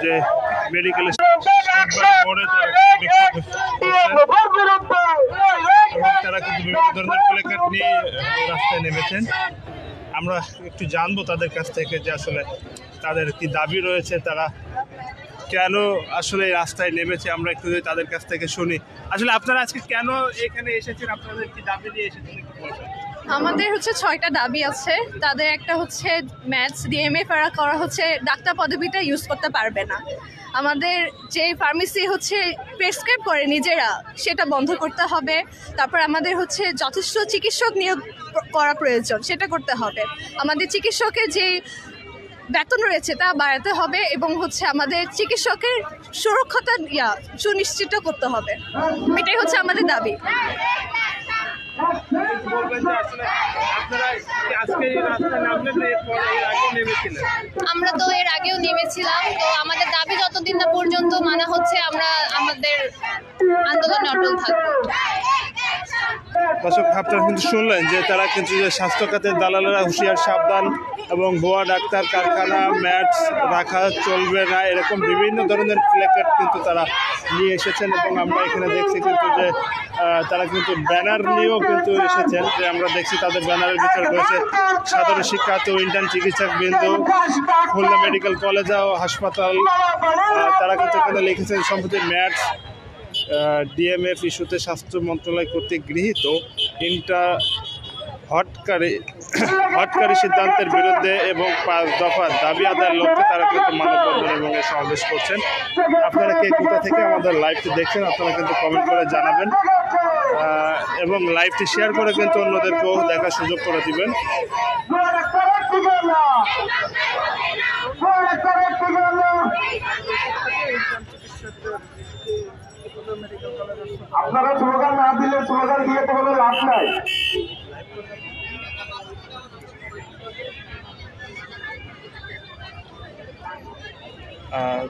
যে মেডিকেল তারা কিন্তু বিভিন্ন ধরনের প্লেকার্ড নিয়ে রাস্তায় নেমেছেন। আমরা একটু জানবো তাদের কাছ থেকে যে আসলে তাদের কি দাবি রয়েছে, তারা কেন আসলে রাস্তায় নেমেছে। আমরা একটু তাদের কাছ থেকে শুনি। আসলে আপনারা আজকে কেন এখানে এসেছেন, আপনাদের কি দাবি নিয়ে এসেছেন? আমাদের হচ্ছে 6টা দাবি আছে। তাদের একটা হচ্ছে ম্যাথস ডিএমএ করা হচ্ছে ডাক্তার পদবিটা ইউজ করতে পারবে না। আমাদের যে ফার্মেসি হচ্ছে প্রেসক্রাইব করে নিজেরা সেটা বন্ধ করতে হবে। তারপর আমাদের হচ্ছে যথেষ্ট চিকিৎসক নিয়োগ করা প্রয়োজন, সেটা করতে হবে। আমাদের চিকিৎসকের যে বেতন রয়েছে তা বাড়াতে হবে এবং হচ্ছে আমাদের চিকিৎসকের সুরক্ষতা সুনিশ্চিত করতে হবে। এটাই হচ্ছে আমাদের দাবি। আমরা তো এর আগেও নেমেছিলাম, তো আমাদের দাবি যতদিন না পর্যন্ত মানা হচ্ছে আমরা আমাদের আন্দোলনে অটল থাকবো। দর্শক, আপনারা কিন্তু শুনলেন যে তারা কিন্তু যে স্বাস্থ্য খাতের দালালেরা হুঁশিয়ার সাবধান এবং ভুয়া ডাক্তার কারখানা ম্যাটস রাখা চলবে না, এরকম বিভিন্ন ধরনের প্ল্যাকার্ড কিন্তু তারা নিয়ে এসেছেন। এবং আমরা এখানে দেখছি কিন্তু যে তারা কিন্তু ব্যানার নিয়েও কিন্তু এসেছেন, যে আমরা দেখছি তাদের ব্যানারের ভিতরে রয়েছে সাধারণ শিক্ষার্থী ও ইন্টার্ন চিকিৎসক বৃন্দ, খুলনা মেডিকেল কলেজ ও হাসপাতাল। তারা কিন্তু এখানে লিখেছেন সম্প্রতি ম্যাটস ডিএমএফ ইস্যুতে স্বাস্থ্য মন্ত্রণালয় কর্তৃক গৃহীত হটকারী সিদ্ধান্তের বিরুদ্ধে এবং 5 দফা দাবি আদায়ের লক্ষ্যে তারা কিন্তু মানববন্ধন এবং সমাবেশ করছেন। আপনারা কে কোথা থেকে আমাদের লাইভটি দেখছেন আপনারা কিন্তু কমেন্ট করে জানাবেন এবং লাইভটি শেয়ার করে কিন্তু অন্যদেরকেও দেখার সুযোগ করে দিবেন। আপনারা স্লোগান না দিলে স্লোগান দিয়ে তো কোনো লাভ নাই।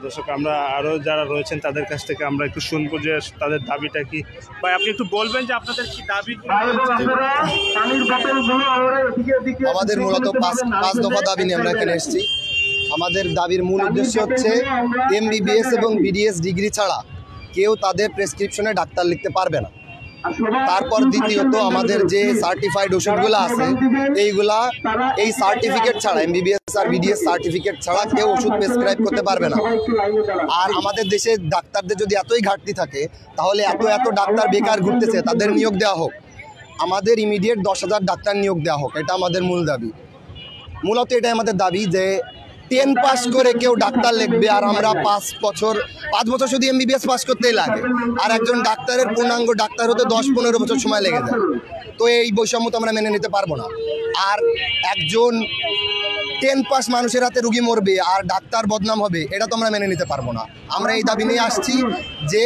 দর্শক, আমরা আরো যারা রয়েছেন তাদের কাছ থেকে আমরা একটু শুনবো যে তাদের দাবিটা কি। ভাই, আপনি একটু বলবেন যে আপনাদের কি দাবি? আমাদের মূলত 5 দফা দাবি নিয়ে আমরা এখানে এসেছি। আমাদের দাবির মূল উদ্দেশ্য হচ্ছে এমবিবিএস এবং বিডিএস ডিগ্রি ছাড়া কেউ তাদের প্রেসক্রিপশনে ডাক্তার লিখতে পারবে না। তারপর দ্বিতীয়ত আমাদের যে সার্টিফাইড ওষুধগুলো আছে এই সার্টিফিকেট ছাড়া এমবিবিএস আর বিডিএস সার্টিফিকেট ছাড়া কেউ ওষুধ প্রেসক্রাইব করতে পারবে না। আর আমাদের দেশে ডাক্তারদের যদি এতই ঘাটতি থাকে তাহলে এত ডাক্তার বেকার ঘুরতেছে, তাদের নিয়োগ দেওয়া হোক। আমাদের ইমিডিয়েট 10,000 ডাক্তার নিয়োগ দেওয়া হোক, এটা আমাদের মূল দাবি। মূলত এটাই আমাদের দাবি যে 10 পাস করে কেউ ডাক্তার লিখবে আর আমরা 5 বছর শুধু এমবিবিএস পাস করতেই লাগে, আর একজন ডাক্তারের পূর্ণাঙ্গ ডাক্তার হতে 10-15 বছর সময় লেগে যায়। তো এই বৈষম্য তো আমরা মেনে নিতে পারবো না। আর একজন 10 পাস মানুষের হাতে রুগী মরবে আর ডাক্তার বদনাম হবে, এটা তো আমরা মেনে নিতে পারবো না। আমরা এই দাবি নিয়ে আসছি যে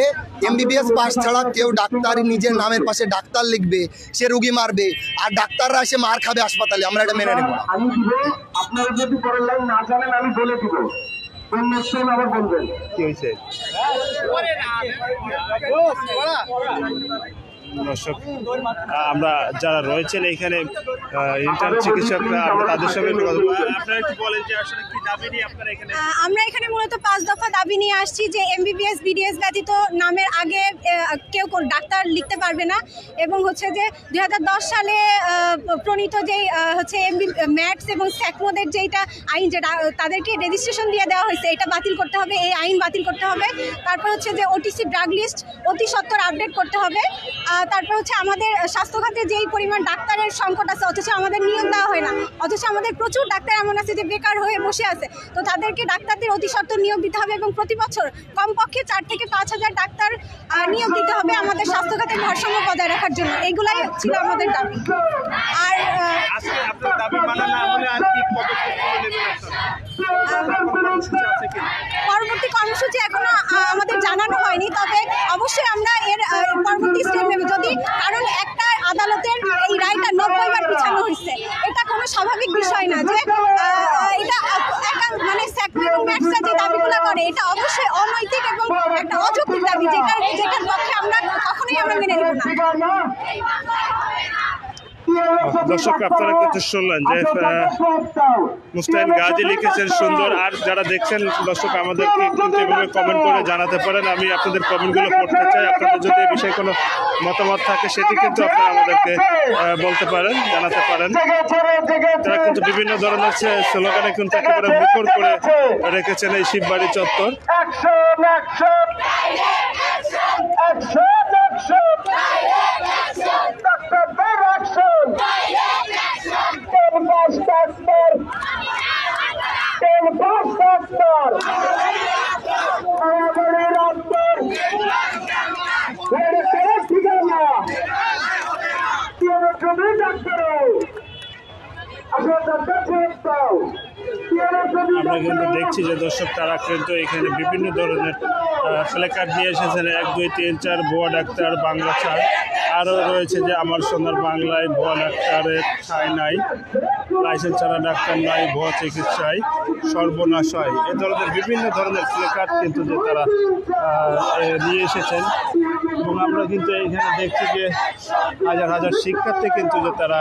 এমবিবিএস পাস ছাড়া কেউ ডাক্তার নিজের নামের পাশে ডাক্তার লিখবে, সে রুগী মারবে আর ডাক্তাররা এসে মার খাবে হাসপাতালে, আমরা এটা মেনে নেব না। আপনারা যদি পরের লাইন না জানেন আমি বলে দিব, আবার বলবেন কি হয়েছে। দর্শক, আমরা যারা রয়েছেন এখানে ইন্টার্ন চিকিৎসকরা, আমরা তাদের সঙ্গে আপনারা একটু বলেন যে আসলে কি দাবি নিয়ে আপনারা এখানে? আমরা এখানে মূলত 5 দফা দাবি নিয়ে আসছি যে এমবিবিএস বিডিএস ব্যতীত নামের আগে কেউ ডাক্তার লিখতে পারবে না, এবং হচ্ছে যে 2010 সালে প্রণীত যে হচ্ছে ম্যাটস এবং স্যাকমোদের যেটা আইন, যেটা তাদেরকে রেজিস্ট্রেশন দিয়ে দেওয়া হয়েছে, এটা বাতিল করতে হবে, এই আইন বাতিল করতে হবে। তারপর হচ্ছে যে ওটিসি ড্রাগ লিস্ট অতি সত্বর আপডেট করতে হবে। তারপর হচ্ছে আমাদের স্বাস্থ্য খাতে যেই পরিমাণ ডাক্তারের সংকট আছে অথচ আমাদের নিয়োগ দেওয়া হয় না, অথচ আমাদের প্রচুর ডাক্তার এমন আছে যে বেকার হয়ে বসে আছে। তো তাদেরকে ডাক্তারদের অতি সত্বর নিয়োগ দিতে হবে এবং প্রতি বছর কমপক্ষে 4 থেকে 5,000 ডাক্তার নিয়োগ দিতে হবে আমাদের স্বাস্থ্য খাতের ভারসাম্য বজায় রাখার জন্য। এইগুলাই ছিল আমাদের দাবি। আর পরবর্তী কর্মসূচি এখনো আমাদের জানানো হয়নি, তবে অবশ্যই আমরা এর পরবর্তী স্টেপ নেব। যদি কারণ একটা আদালতের এই রায়টা 90 বার পিছানো হয়েছে, এটা কোনো স্বাভাবিক বিষয় না যে এটা মানে ম্যাটসরা যে দাবিগুলো করে এটা অবশ্যই অনৈতিক এবং একটা অযৌক্তিক দাবি, যেটার পক্ষে আমরা কখনোই মেনে নেব না। দর্শক আপনারা কিন্তু শুনলেন যে মুস্তাহিন গাজী লিখেছেন সুন্দর। আর যারা দেখছেন দর্শক আমাদেরকে কিন্তু এভাবে কমেন্ট করে জানাতে পারেন, আমি আপনাদের কমেন্টগুলো পড়তে চাই। আপনাদের যদি এই বিষয়ে কোনো মতামত থাকে সেটি কিন্তু আপনারা আমাদেরকে বলতে পারেন, জানাতে পারেন। তারা কিন্তু বিভিন্ন ধরনের স্লোগানে কিন্তু একেবারে মুখর করে রেখেছেন এই শিববাড়ি চত্বর। আমরা কিন্তু দেখছি যে দর্শক তারা কিন্তু এখানে বিভিন্ন ধরনের প্ল্যাকার্ড নিয়ে এসেছেন। 1, 2, 3, 4 ভুয়া ডাক্তার, বাংলা ছাড়। আরও রয়েছে যে আমার সোনার বাংলায় ভুয়া ডাক্তারের ঠাঁই নাই, লাইসেন্স ছাড়া ডাক্তার নাই, ভুয়া চিকিৎসায় সর্বনাশ হয়। এ ধরনের বিভিন্ন ধরনের প্ল্যাকার্ড কিন্তু যে তারা নিয়ে এসেছেন। এবং আমরা কিন্তু এখানে দেখছি যে হাজার হাজার শিক্ষার্থী কিন্তু যে তারা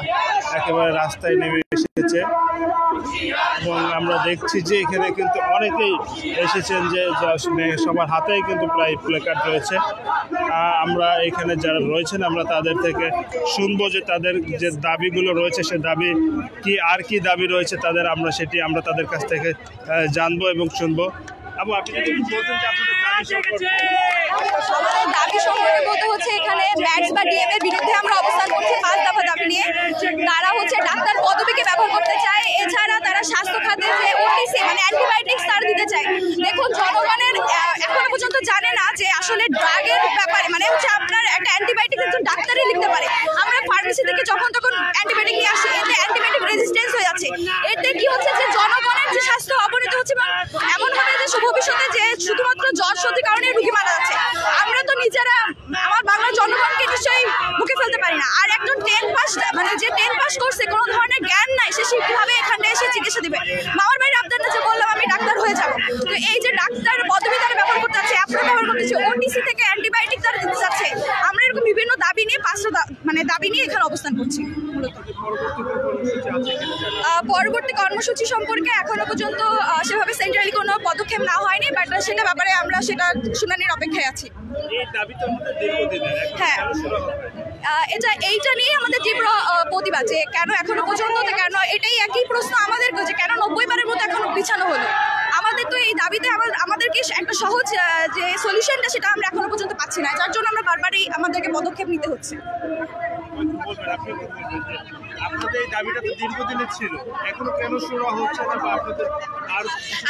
একেবারে রাস্তায় নেমে এসেছে। এবং আমরা দেখছি যে এখানে কিন্তু অনেকেই এসেছেন যে সবার হাতেই কিন্তু প্রায় প্ল্যাকার্ড রয়েছে। আমরা এখানে যারা রয়েছেন আমরা তাদের থেকে শুনবো যে তাদের যে দাবিগুলো রয়েছে সে দাবি কি, আর কি দাবি রয়েছে তাদের, আমরা সেটি আমরা তাদের কাছ থেকে জানবো এবং শুনবো। আপু, আপনি যদি বলতেন যে আপনাদের দাবি সম্পর্কে। আমাদের দাবি সম্পর্কে বলতে হচ্ছে এখানে ম্যাটস বা ডিএম এর বিরুদ্ধে আমরা অবস্থান করছি 5 দফা দাবি নিয়ে। তারা হচ্ছে ডাক্তার পদবিকে ব্যবহার করতে চায়, এছাড়া তারা স্বাস্থ্য খাতে যে ওটিসি মানে অ্যান্টিবায়োটিক্স তার দিতে চায়। দেখুন, জনগণের এখনো পর্যন্ত জানে না যে আসলে ড্রাগের ব্যাপারে মানে হচ্ছে আপনার একটা অ্যান্টিবায়োটিক একজন ডাক্তারই লিখতে পারে। আমরা ফার্মেসি থেকে যখন তখন অ্যান্টিবায়োটিক নিয়ে আসি, এতে অ্যান্টিবায়োটিক রেজিস্ট্যান্স হয়ে যাচ্ছে। এতে কি হচ্ছে যে জনগণের যে স্বাস্থ্য অবনতি হচ্ছে এবং এমন হবে যে ভবিষ্যতে যে শুধুমাত্র জ্বর সর্দির কারণে রুগী মারা যাচ্ছে। আমরা তো নিজেরা আমার বাংলার জনগণকে নিশ্চয়ই মুখে ফেলতে পারি না। আর একজন 10 পাস মানে যে 10 পাস করছে, কোনো ধরনের জ্ঞান নাই, সে কিভাবে এখানে এসে চিকিৎসা দিবে? মামার বাড়ির আপনার যে বললাম আমি ডাক্তার হয়ে যাবো, তো এই যে ডাক্তার পদবি তারা ব্যবহার করতে যাচ্ছে, অ্যাপ্রো ব্যবহার করতেছে, ওটিসি থেকে অ্যান্টিবায়োটিক তারা দিতে যাচ্ছে। আমরা এরকম বিভিন্ন দাবি নিয়ে 5টা মানে দাবি নিয়ে এখানে অবস্থান করছি। পরবর্তী কর্মসূচি সম্পর্কে এখনো পর্যন্ত সেভাবে সেন্ট্রালি কোনো পদক্ষেপ না হয়নি, বাট সেটা ব্যাপারে আমরা সেটা শুনানির অপেক্ষায় আছি। হ্যাঁ, এইটা নিয়ে আমাদের তীব্র প্রতিবাদ যে কেন এখনো পর্যন্ত, কেন এটাই একই প্রশ্ন আমাদের যে কেন 90 বারের মতো এখনো পিছানো হলো। আমাদের তো এই দাবিতে আমাদেরকে একটা সহজ যে সলিউশনটা সেটা আমরা এখনো পর্যন্ত পাচ্ছি না, যার জন্য আমরা বারবারই আমাদেরকে পদক্ষেপ নিতে হচ্ছে।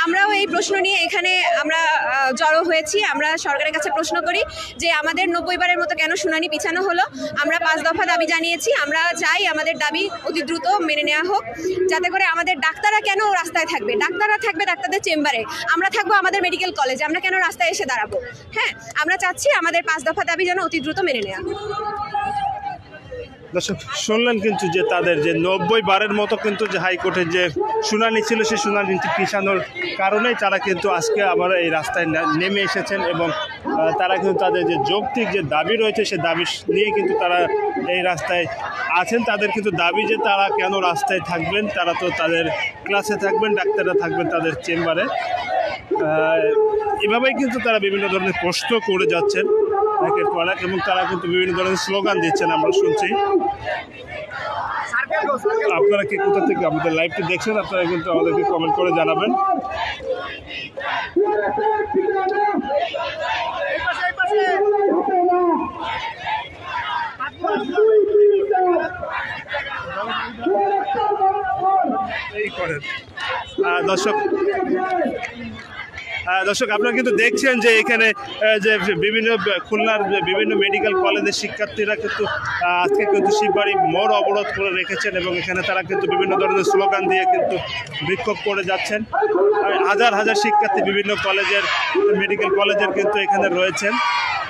আমরাও এই প্রশ্ন নিয়ে এখানে আমরা জড়ো হয়েছি। আমরা সরকারের কাছে প্রশ্ন করি যে আমাদের 90 বারের মতো কেন শুনানি পিছানো হলো। আমরা 5 দফা দাবি জানিয়েছি। আমরা চাই আমাদের দাবি অতি দ্রুত মেনে নেওয়া হোক, যাতে করে আমাদের ডাক্তাররা কেন রাস্তায় থাকবে, ডাক্তাররা থাকবে ডাক্তারদের চেম্বারে, আমরা থাকবো আমাদের মেডিকেল কলেজে, আমরা কেন রাস্তায় এসে দাঁড়াবো? হ্যাঁ, আমরা চাচ্ছি আমাদের 5 দফা দাবি যেন অতি দ্রুত মেনে নেওয়া। দর্শক শুনলেন কিন্তু যে তাদের যে 90 বারের মতো কিন্তু যে হাইকোর্টের যে শুনানি ছিল সেই শুনানিটি পিছানোর কারণেই তারা কিন্তু আজকে আবার এই রাস্তায় নেমে এসেছেন। এবং তারা কিন্তু তাদের যে যৌক্তিক যে দাবি রয়েছে সে দাবি নিয়ে কিন্তু তারা এই রাস্তায় আছেন। তাদের কিন্তু দাবি যে তারা কেন রাস্তায় থাকবেন, তারা তো তাদের ক্লাসে থাকবেন, ডাক্তাররা থাকবেন তাদের চেম্বারে। এভাবেই কিন্তু তারা বিভিন্ন ধরনের প্রশ্ন করে যাচ্ছেন একের পর এক, এবং তারা কিন্তু বিভিন্ন ধরনের স্লোগান দিচ্ছেন আমরা শুনছি। আপনারা কি কোথা থেকে আমাদের লাইভটি দেখছেন আপনারা কিন্তু আমাদেরকে কমেন্ট করে জানাবেন। এই করেন দর্শক আপনারা কিন্তু দেখছেন যে এখানে যে বিভিন্ন খুলনার বিভিন্ন মেডিকেল কলেজের শিক্ষার্থীরা কিন্তু আজকে কিন্তু শিববাড়ি মোড় অবরোধ করে রেখেছেন এবং এখানে তারা কিন্তু বিভিন্ন ধরনের স্লোগান দিয়ে কিন্তু বিক্ষোভ করে যাচ্ছেন। হাজার হাজার শিক্ষার্থী বিভিন্ন কলেজের মেডিকেল কলেজের কিন্তু এখানে রয়েছেন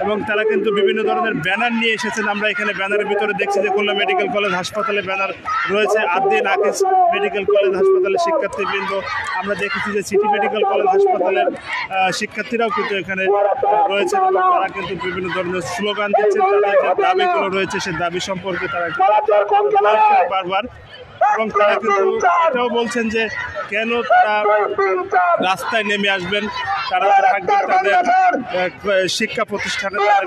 এবং তারা কিন্তু বিভিন্ন ধরনের ব্যানার নিয়ে এসেছেন। আমরা এখানে ব্যানারের ভিতরে দেখছি যে খুলনা মেডিকেল কলেজ হাসপাতালে ব্যানার রয়েছে, আদ্দিন আকিজ মেডিকেল কলেজ হাসপাতালের শিক্ষার্থীবৃন্দ, আমরা দেখেছি যে সিটি মেডিকেল কলেজ হাসপাতালের শিক্ষার্থীরাও কিন্তু এখানে রয়েছে এবং তারা কিন্তু বিভিন্ন ধরনের স্লোগান দিচ্ছেন। তাদের যে দাবিগুলো রয়েছে সেই দাবি সম্পর্কে তারা বারবার, এবং তারা কিন্তু এটাও বলছেন যে কেন তারা রাস্তায় নেমে আসবেন, তারা থাকবেন তাদের শিক্ষা প্রতিষ্ঠানে, তাদের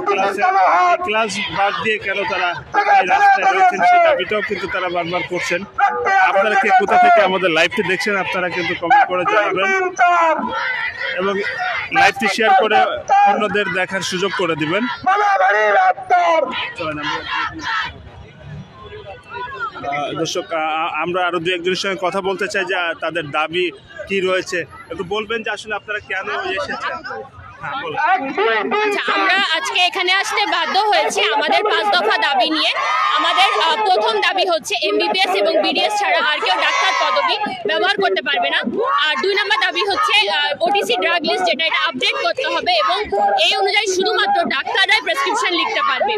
ক্লাস বাদ দিয়ে কেন তারা এই রাস্তায় রয়েছেন সেই দাবিটাও কিন্তু তারা বারবার করছেন। আপনারা কে কোথা থেকে আমাদের লাইভটি দেখছেন আপনারা কিন্তু কমেন্ট করে জানাবেন এবং লাইভটি শেয়ার করে অন্যদের দেখার সুযোগ করে দিবেন। দর্শক, আমরা আরো দু একজনের সঙ্গে কথা বলতে চাই যে তাদের দাবি কি রয়েছে, একটু বলবেন যে আসলে আপনারা কেন এসেছেন। আচ্ছা, আমরা আজকে এখানে আসতে বাধ্য হয়েছি আমাদের 5 দফা দাবি নিয়ে। আমাদের প্রথম দাবি হচ্ছে এমবিবিএস এবং বিডিএস ছাড়া আর কেউ ডাক্তার পদবি ব্যবহার করতে পারবে না। আর 2 নম্বর দাবি হচ্ছে ওটিসি ড্রাগ লিস্ট, যেটা এটা আপডেট করতে হবে এবং এই অনুযায়ী শুধুমাত্র ডাক্তাররাই প্রেসক্রিপশন লিখতে পারবে।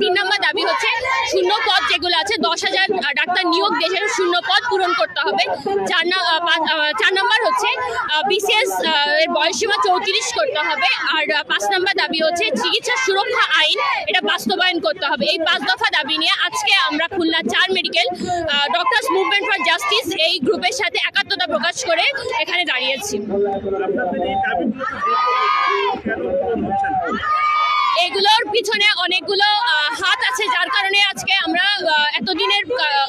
3 নম্বর দাবি হচ্ছে শূন্য পদ যেগুলো আছে 10,000 ডাক্তার নিয়োগ দেশের শূন্য পদ পূরণ করতে হবে। 4 নম্বর হচ্ছে বিসিএস এর বয়সসীমা 34 করতে হবে। আর 5 নম্বর দাবি হচ্ছে চিকিৎসা সুরক্ষা আইন, এটা বাস্তবায়ন করতে হবে। এই 5 দফা দাবি নিয়ে আজকে আমরা Khulna 4 medical doctors movement for justice এই গ্রুপের সাথে একাত্মতা প্রকাশ করে এখানে দাঁড়িয়েছি। এগুলোর পিছনে অনেকগুলো হাত আছে, যার কারণে আজকে আমরা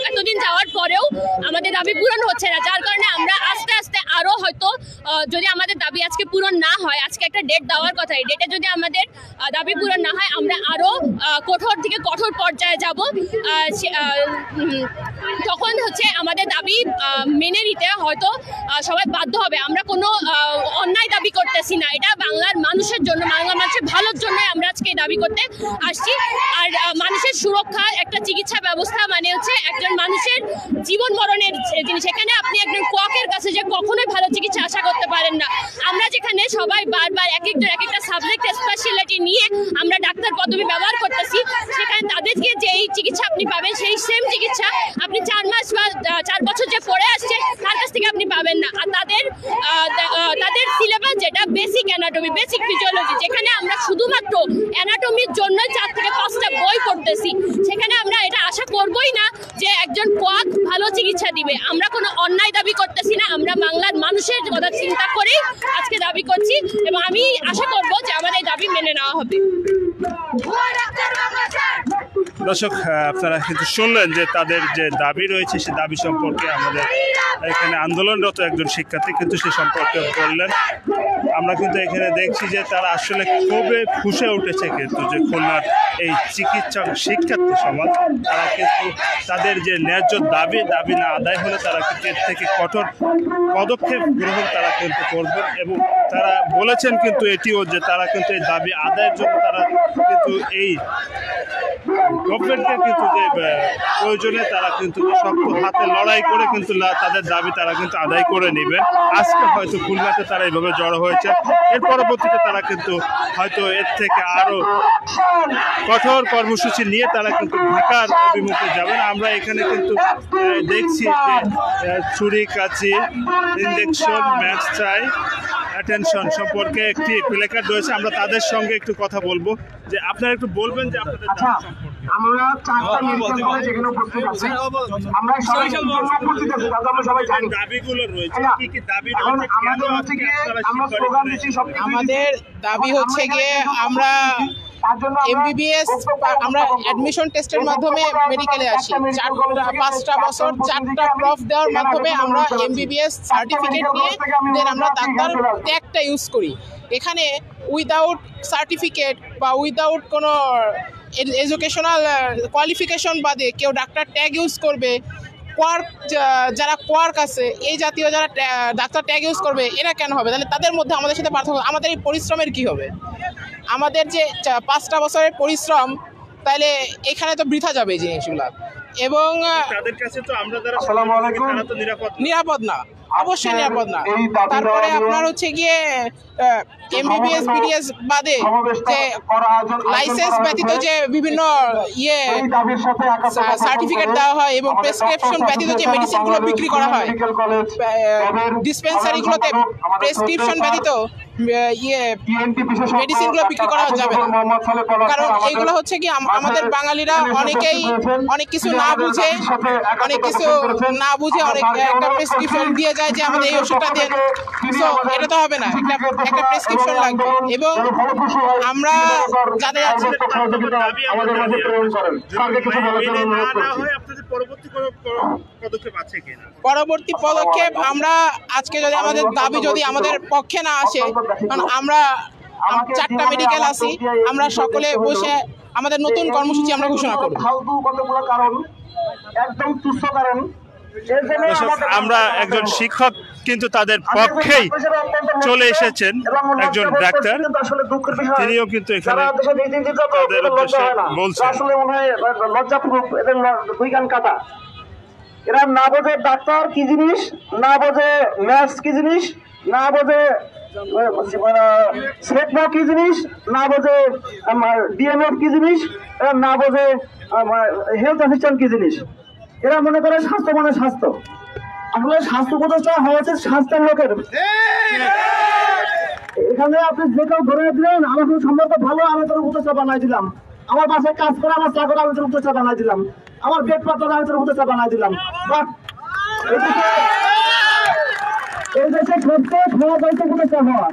এতদিন যাওয়ার পরেও আমাদের দাবি পূরণ হচ্ছে না, যার কারণে আমরা আস্তে আস্তে আরো হয়তো যদি আমাদের দাবি আজকে পূরণ না হয়, আজকে একটা ডেট দেওয়ার কথা, এই ডেটে যদি আমাদের দাবি পূরণ না হয় আমরা আরো কঠোর থেকে কঠোর পর্যায়ে যাব। তখন হচ্ছে আমাদের দাবি মেনে নিতে হয়তো সবাই বাধ্য হবে। আমরা কোনো অন্যায় দাবি করতেছি না, এটা বাংলার মানুষের জন্য, বাংলা মানুষের ভালোর জন্য আমরা আজকে দাবি করতে আসছি। আর মানুষের সুরক্ষা, একটা চিকিৎসা ব্যবস্থা মানে হচ্ছে একজন মানুষের জীবন মরণের জিনিস। এখানে আপনি একজন কোয়াকের কাছে যে কখনোই ভালো চিকিৎসা আশা করতে পারেন না। আমরা যেখানে সবাই বারবার এক একটা সাবজেক্ট স্পেশালিটি নিয়ে আমরা ডাক্তার পদবি ব্যবহার করতেছি, সেখানে তাদেরকে যেই চিকিৎসা আপনি পাবেন সেই সেম চিকিৎসা আপনি 4 মাস বা 4 বছর যে পড়ে আসছে তার কাছ থেকে আপনি পাবেন না। আর তাদের সিলেবাস যেটা বেসিক অ্যানাটমি, বেসিক ফিজিওলজি, যেখানে আমরা শুধুমাত্র অ্যানাটমির জন্য 4 থেকে 5টা বই পড়তেছি, সেখানে আমরা এটা আশা করবই না যে একজন কোয়াক ভালো চিকিৎসা দিবে। আমরা কোনো অন্যায় দাবি করতেছি না, আমরা বাংলার মানুষের কথা চিন্তা করেই আজকে দাবি করছি এবং আমি আশা করব যে আমাদের এই দাবি মেনে নেওয়া হবে। দর্শক, আপনারা কিন্তু শুনলেন যে তাদের যে দাবি রয়েছে সে দাবি সম্পর্কে আমাদের এখানে আন্দোলনরত একজন শিক্ষার্থী কিন্তু সে সম্পর্কে বললেন। আমরা কিন্তু এখানে দেখছি যে তারা আসলে খুবই ফুঁসে উঠেছে কিন্তু যে খুলনার এই চিকিৎসক শিক্ষার্থী সমাজ, তারা কিন্তু তাদের যে ন্যায্য দাবি না আদায় হলে তারা কিন্তু এর থেকে কঠোর পদক্ষেপ গ্রহণ তারা কিন্তু করবেন এবং তারা বলেছেন কিন্তু এটিও যে তারা কিন্তু এই দাবি আদায়ের জন্য তারা কিন্তু এই গভর্নমেন্টকে কিন্তু যে প্রয়োজনে তারা কিন্তু শক্ত হাতে লড়াই করে কিন্তু তাদের দাবি তারা কিন্তু আদায় করে নেবেন। আজকে হয়তো খুলনাতে তারা এইভাবে জড়ো হয়েছে, এর পরবর্তীতে তারা কিন্তু হয়তো এর থেকে আরো কঠোর কর্মসূচি নিয়ে তারা কিন্তু ঢাকার অভিমুখে যাবেন। আমরা এখানে কিন্তু দেখছি যে ছুরি কাঁচি, ইঞ্জেকশন, ম্যাচ চাই, অ্যাটেনশন সম্পর্কে একটি প্লেকার্ড রয়েছে। আমরা তাদের সঙ্গে একটু কথা বলবো, যে আপনারা একটু বলবেন যে আপনাদের দাবি সম্পর্কে। আমরা 4টা মেডিকেল কলেজ এখানে উপস্থিত আছি, আমরা সবাই উপস্থিত আছি, তাতে আমরা সবাই জানি দাবিগুলো রয়েছে, কি কি দাবি এখন রয়েছে, আমাদের হচ্ছে গিয়ে আমরা স্লোগান দিচ্ছি সব। আমাদের দাবি হচ্ছে গিয়ে আমরা এমবিবিএস, আমরা অ্যাডমিশন টেস্টের মাধ্যমে মেডিকেলে আসি, 5টা বছর 4টা প্রফ দেওয়ার মাধ্যমে আমরা এমবিবিএস সার্টিফিকেট নিয়ে দেন আমরা ডাক্তার ট্যাগটা ইউজ করি। এখানে উইদাউট সার্টিফিকেট বা উইদাউট কোনো এডুকেশনাল কোয়ালিফিকেশন বাদে কেউ ডাক্তার ট্যাগ ইউজ করবে, কোয়ার্ক যারা কোয়ার্ক আছে এই জাতীয় যারা ডাক্তার ট্যাগ ইউজ করবে, এরা কেন হবে? তাহলে তাদের মধ্যে আমাদের সাথে পার্থক্য, আমাদের এই পরিশ্রমের কি হবে? আমাদের যে 5টা বছরের পরিশ্রম, তাহলে এখানে তো বৃথা যাবে এই জিনিসগুলো। এবং তাদের কাছে তো আমরা যারা আসসালামু আলাইকুম, নিরাপদ না। অবশ্যই নিরাপদ না। তারপরে আপনার হচ্ছে গিয়ে এমবিবিএস বিডিএস বাদে যে লাইসেন্স ব্যতীত যে বিভিন্ন সার্টিফিকেট দেওয়া হয় এবং প্রেসক্রিপশন ব্যতীত যে মেডিসিনগুলো বিক্রি করা হয় ডিসপেন্সারিগুলোতে প্রেসক্রিপশন ব্যতীত মেডিসিনগুলো বিক্রি করা যাবে না। কারণ এইগুলো হচ্ছে কি আমাদের বাঙালিরা অনেকেই অনেক কিছু না বুঝে অনেক একটা প্রেসক্রিপশন দিয়ে যায় যে আমাদের এই ওষুধটা দিয়ে, সো এটা তো হবে না, একটা প্রেসক্রিপশন লাগবে। এবং আমরা যাদের পরবর্তী পদক্ষেপ আমরা আজকে যদি আমাদের দাবি যদি আমাদের পক্ষে না আসে, কারণ আমরা 4টা মেডিকেল আছি, আমরা সকলে বসে আমাদের নতুন কর্মসূচি আমরা ঘোষণা করব। একদম তুচ্ছ কারণ আমরা একজন শিক্ষক কিন্তু তাদের পক্ষেই চলে এসেছেন, একজন ডাক্তার, তিনিও কিন্তু এখানে তাদের উদ্দেশ্যে বলছেন। আসলে মনে হয় লজ্জাপ্রুফ, এদের দুই কান কাটা। এরা না বোঝে ডাক্তার কি জিনিস, না বোঝে ম্যাথস কি জিনিস, না বোঝে সেটনা কি জিনিস, না বোঝে ডিএমএফ কি জিনিস, না বোঝে হেলথ অ্যাসিস্ট্যান্ট কি জিনিস। এরা মনে করে স্বাস্থ্য মানে স্বাস্থ্য। আসলে স্বাস্থ্য প্রতিষ্ঠা হওয়া উচিত স্বাস্থ্যের লোকের। এখানে আপনি যে কেউ ধরে দিলেন আমার কোনো সম্পর্ক ভালো, আমি তোর উপদেষ্টা বানাই দিলাম। আমার বাসায় কাজ করে আমার চাকর, আমি তোর উপদেষ্টা বানাই দিলাম। আমার বেড পাত্র, আমি তোর উপদেষ্টা বানাই দিলাম। বাট এই দেশে সবচেয়ে সহজ হয়েছে উপদেষ্টা হওয়া।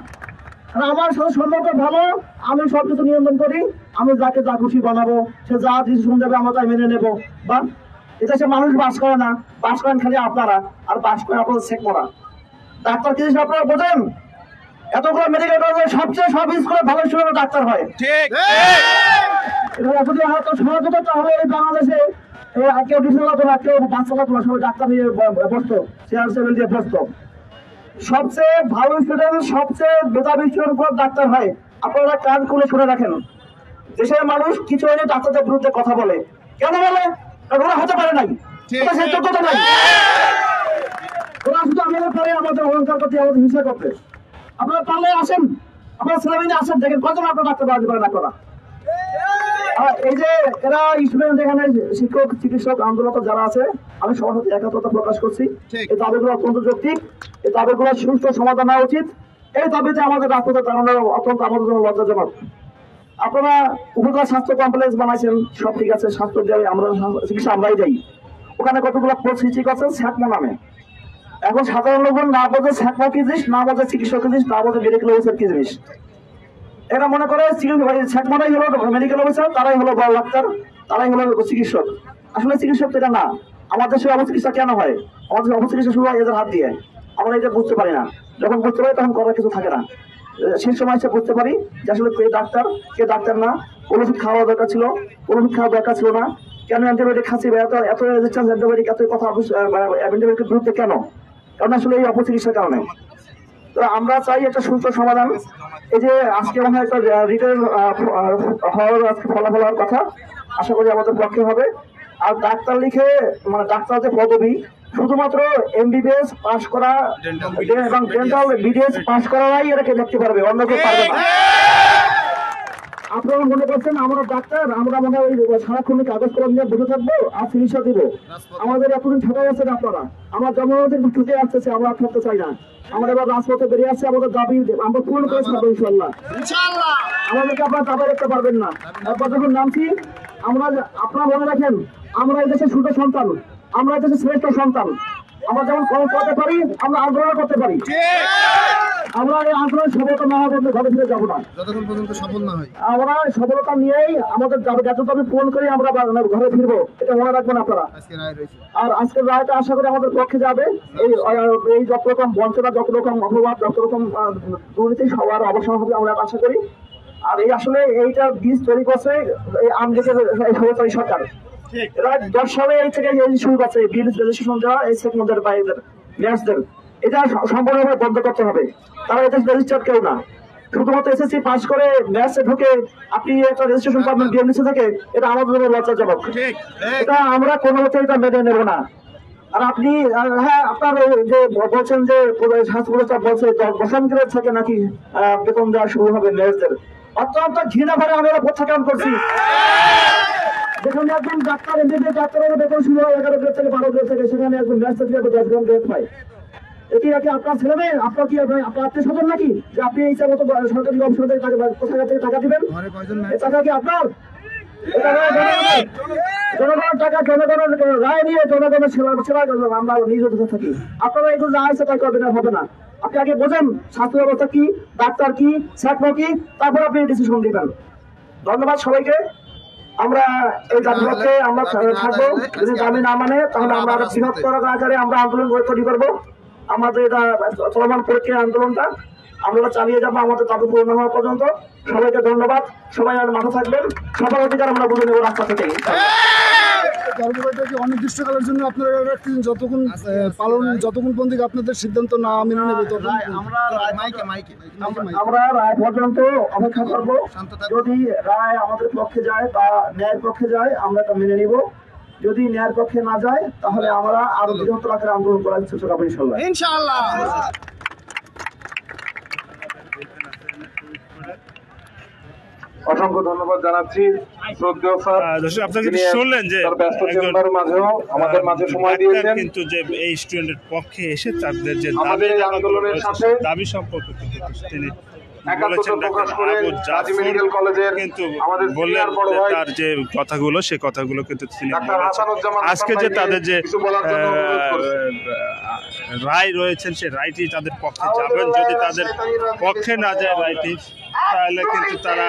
আর আমার সাথে সম্পর্ক ভালো, আমি সবকিছু নিয়ন্ত্রণ করি। আমি যাকে যা খুশি বানাবো, সে যা ডিসিশন দেবে আমরা তাই মেনে নেবো। বা এদেশে মানুষ বাস করে না, বাস করেন খালি আপনারা, আর বাস করে আপনাদের শেখ মরা। ডাক্তার কি জিনিস আপনারা বোঝেন? এতগুলো মেডিকেল কলেজে সবচেয়ে সব স্কুলে ভালো স্টুডেন্ট ডাক্তার হয়। যদি হয়তো সহযোগিতা হবে এই বাংলাদেশে, কেউ ডিসিশন হতো না, কেউ বাস চালাতো না, সবাই ডাক্তার নিয়ে বসতো, চেয়ার টেবিল দিয়ে বসতো। সবচেয়ে ভালো স্টুডেন্ট, সবচেয়ে মেধাবী স্টুডেন্ট ডাক্তার হয়। আপনারা কান খুলে শুনে রাখেন। দেশের মানুষ কিছু হয়নি ডাক্তারদের বিরুদ্ধে কথা বলে, কেন বলে? ওরা হতে পারে নাই, সেই যোগ্যতা নাই। ওরা শুধু আমাদের পারে আমাদের অহংকার করতে, আমাদের হিংসা করতে। আপনারা পারলে আসেন, আপনারা ছেলেমেয়ে আসেন, দেখেন কতজন আপনার ডাক্তার বাড়াতে পারেন আপনারা। এই যে এরা স্টুডেন্ট, এখানে শিক্ষক চিকিৎসক আন্দোলন যারা আছে, আমি সবার সাথে একাত্মতা প্রকাশ করছি। এই দাবিগুলো অত্যন্ত যৌক্তিক, এই দাবিগুলো সুষ্ঠু সমাধান হওয়া উচিত। এই দাবিতে আমাদের রাজপথে দাঁড়ানো অত্যন্ত আমাদের জন্য লজ্জাজনক। আপনারা উপজেলা স্বাস্থ্য কমপ্লেক্স বানাইছেন, সব ঠিক আছে, স্বাস্থ্য দেয়, আমরা চিকিৎসা আমরাই যাই। ওখানে কতগুলো পোস্ট সৃষ্টি করছেন স্যাকমো নামে। এখন সাধারণ লোকজন না বোঝে স্যাকমো কি জিনিস, না বোঝে চিকিৎসক কি জিনিস, না বোঝে মেডিকেল অফিসার কি জিনিস। এরা মনে করে স্যাকমোটাই হলো মেডিকেল অফিসার, তারাই হলো বড় ডাক্তার, তারাই হলো চিকিৎসক। আসলে চিকিৎসক তো এটা না। আমাদের দেশে অবচিকিৎসা কেন হয়? আমাদের অবচিকিৎসা শুরু হয় এদের হাত দিয়ে। আমরা এটা বুঝতে পারি না। যখন বুঝতে পারি তখন করার কিছু থাকে না। সেই সময় এসে বুঝতে পারি যে আসলে কে ডাক্তার কে ডাক্তার না, কোন ওষুধ খাওয়া দরকার ছিল, কোন ওষুধ খাওয়া দরকার ছিল না, কেন অ্যান্টিবায়োটিক খাচ্ছি, এত রেজিস্ট্যান্স অ্যান্টিবায়োটিক, এত কথা অ্যান্টিবায়োটিকের বিরুদ্ধে কেন? কারণ আসলে এই অপচিকিৎসার কারণে। তো আমরা চাই একটা সুস্থ সমাধান। এই যে আজকে মনে হয় একটা রিটার্ন হওয়ার আজকে ফলাফল হওয়ার কথা, আশা করি আমাদের পক্ষে হবে। আর ডাক্তার লিখে মানে ডাক্তার যে পদবি শুধুমাত্র এমবিবিএস পাস করা এবং ডেন্টাল বিডিএস পাস করাই এটাকে দেখতে পারবে, অন্য কেউ পারবে না। আপনারা মনে করছেন আমরা ডাক্তার, আমরা মনে হয় সারাক্ষণ কাগজ কলম নিয়ে বসে থাকবো আর চিকিৎসা দিব। আমাদের এতদিন ঠকাই আছেন আপনারা। আমরা জনগণের ঠুকে আসতেছে, আমরা থাকতে চাই না। আমরা এবার রাজপথে বেরিয়ে আসছি, আমাদের দাবি আমরা পূরণ করে থাকবো ইনশাল্লাহ। আমাদেরকে আপনারা দাবি রাখতে পারবেন না। একবার যখন নামছি আমরা, আপনারা মনে রাখেন আমরা এই দেশের ছোট সন্তান, আমরা এই দেশের শ্রেষ্ঠ সন্তান। আমরা যেমন কম করতে পারি, আমরা আন্দোলন করতে পারি। আমরা এই আন্দোলন সফলতা না হওয়া ঘরে ফিরে যাবো না, যতক্ষণ পর্যন্ত সফল না হয়। আমরা সফলতা নিয়েই আমাদের যত দাবি পূরণ করি আমরা ঘরে ফিরবো, এটা মনে রাখবেন আপনারা। আর আজকের রায়টা আশা করি আমাদের পক্ষে যাবে। এই যত রকম বঞ্চনা, যত রকম অপবাদ, যত রকম দুর্নীতি সবার অবসান হবে আমরা আশা করি। আর এই আসলে এইটা বীজ তৈরি করছে এই আমদেশের সরকারি সরকার। এরা 10 সালে এই থেকে শুরু করছে বিল রেজিস্ট্রেশন দেওয়া এই সেগমেন্টের বাইরের ম্যাচদের। এটা সম্পূর্ণভাবে বন্ধ করতে হবে। তারা এটা রেজিস্টার্ড কেউ না, শুধুমাত্র এসএসসি পাস করে ম্যাচে ঢুকে আপনি একটা রেজিস্ট্রেশন পাবেন বিএমডিসি থেকে, এটা আমাদের জন্য লজ্জাজনক। এটা আমরা কোনো মতে এটা মেনে নেব না। আর আপনি হ্যাঁ আপনার যে বলছেন যে স্বাস্থ্য প্রতিষ্ঠান বলছে 10 গ্রেড থেকে নাকি বেতন দেওয়া শুরু হবে নার্সদের, অত্যন্ত ঘৃণা ভরে আমি প্রত্যাখ্যান করছি। যেখানে একজন ডাক্তার এমবিবিএস ডাক্তারের বেতন শুরু হয় 11 গ্রেড থেকে 12 গ্রেড থেকে, সেখানে একজন নার্সের 10 গ্রেড পায়। এটি নাকি আপনার ছেলে মেয়ে, আপনার কি আপনার আত্মীয় স্বজন নাকি যে আপনি এই মতো সরকারি অফিস থেকে কোথায় থেকে টাকা দিবেন? এই টাকা কি আপনার? জনগণের টাকা জনগণের রায় নিয়ে জনগণের সেবা আমরা নিয়োজিত থাকি। আপনারা এগুলো যা আছে তাই করবেন, হবে না। আপনি আগে বোঝেন স্বাস্থ্য ব্যবস্থা কি, ডাক্তার কি, ছাত্র কি, তারপর আপনি ডিসিশন দিবেন। ধন্যবাদ সবাইকে। আমরা এই দাবিপক্ষে আমরা থাকবো। যদি দাবি না মানে তাহলে আমরা আরো বৃহত্তর আকারে আমরা আন্দোলন তৈরি করবো। আমাদের এটা চলমান প্রক্রিয়া আন্দোলনটা আমরা চালিয়ে যাবো আমাদের দাবি পূরণ হওয়া পর্যন্ত। সবাইকে ধন্যবাদ। সবাই আর মাথা থাকবেন। সবার অধিকার আমরা বুঝে নেবো রাস্তা থেকে। কর্মকর্তাকে অনির্দিষ্টকালের জন্য আপনারা রাখতেছেন যতক্ষণ পর্যন্ত আপনাদের সিদ্ধান্ত না মেনে নেবে আমরা রায় পর্যন্ত অপেক্ষা করবো। যদি রায় আমাদের পক্ষে যায় বা ন্যায়ের পক্ষে যায় আমরা তা মেনে নিব। যদি ন্যায়ের পক্ষে না যায় তাহলে আমরা আরো বৃহত্তর আকারে আন্দোলন করার চেষ্টা করবো ইনশাআল্লাহ। অসংখ্য ধন্যবাদ জানাচ্ছি শ্রদ্ধেয় স্যার। দর্শক আপনারা কিন্তু শুনলেন যে তার ব্যস্ত চেম্বারের মাঝেও আমাদের মাঝে সময় দিয়েছেন, কিন্তু যে এই স্টুডেন্টের পক্ষে এসে তাদের যে আমাদের এই আন্দোলনের সাথে দাবি সম্পর্কে তিনি একাত্মতা প্রকাশ করে গাজী মেডিকেল কলেজের কিন্তু আমাদের বললেন সিনিয়র বড় ভাই তার যে কথাগুলো সে কথাগুলো কিন্তু তিনি ডাক্তার হাসানুজ্জামান আজকে যে তাদের যে কিছু বলার জন্য অনুরোধ করছি। রায় রয়েছেন সেই রায়টি তাদের পক্ষে যাবেন। যদি তাদের পক্ষে না যায় রায়টি তাহলে কিন্তু তারা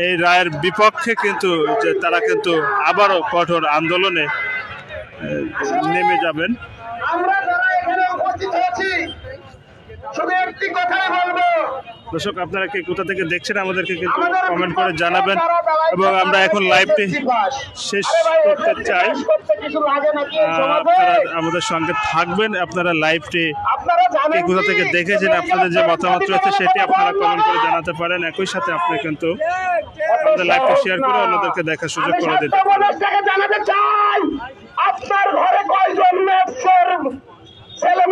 এই রায়ের বিপক্ষে কিন্তু যে তারা কিন্তু আবারও কঠোর আন্দোলনে নেমে যাবেন। আমরা যারা এখানে উপস্থিত হয়েছি শুধু একটি কথাই বলবো। দর্শক আপনারা কে কোথা থেকে দেখছেন আমাদেরকে কিন্তু কমেন্ট করে জানাবেন এবং আমরা এখন লাইভটি শেষ করতে চাই। আপনারা আমাদের সঙ্গে থাকবেন। আপনারা লাইভটি কে কোথা থেকে দেখেছেন, আপনাদের যে মতামত রয়েছে সেটি আপনারা কমেন্ট করে জানাতে পারেন। একই সাথে আপনি কিন্তু আমাদের লাইভটি শেয়ার করে অন্যদেরকে দেখার সুযোগ করে দিতে পারেন। জানাতে চাই আপনার ঘরে কয়জন ছেলে